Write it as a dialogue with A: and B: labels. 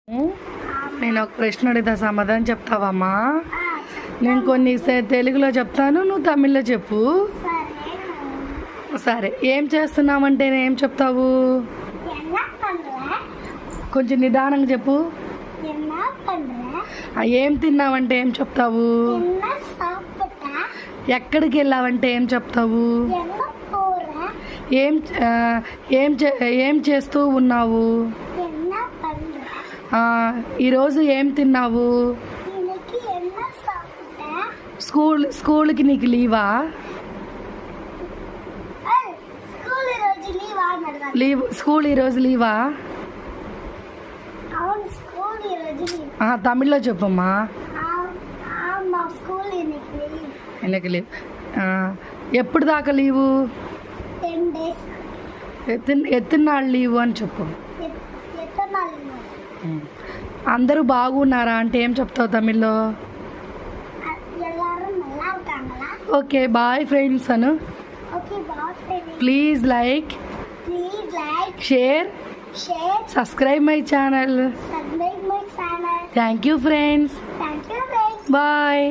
A: నేను ఒక ప్రశ్న అడిగితే సమాధానం చెప్తావమ్మా? నేను కొన్ని తెలుగులో చెప్తాను, నువ్వు తమిళ్లో చెప్పు. సరే. ఏం చేస్తున్నావంటే ఏం చెప్తావు? కొంచెం నిదానంగా చెప్పు. ఏం తిన్నావంటే ఏం చెప్తావు? ఎక్కడికి వెళ్ళావంటే ఏం చెప్తావు? ఏం ఏం ఏం చేస్తూ ఉన్నావు? ఈరోజు ఏం తిన్నావు? స్కూల్కి నీకు లీవా? స్కూల్ ఈరోజు లీవా? తమిళ్లో చెప్పమ్మా. ఎన్నకి లీవ్? ఎప్పుడు దాకా లీవు? ఎత్తున్నాళ్ళు లీవు అని చెప్పు. అందరూ బాగున్నారా అంటే ఏం చెప్తావు తమిళ్లో? ఓకే బాయ్ ఫ్రెండ్స్ అను. Please like, share, subscribe my channel. Thank you friends. Bye.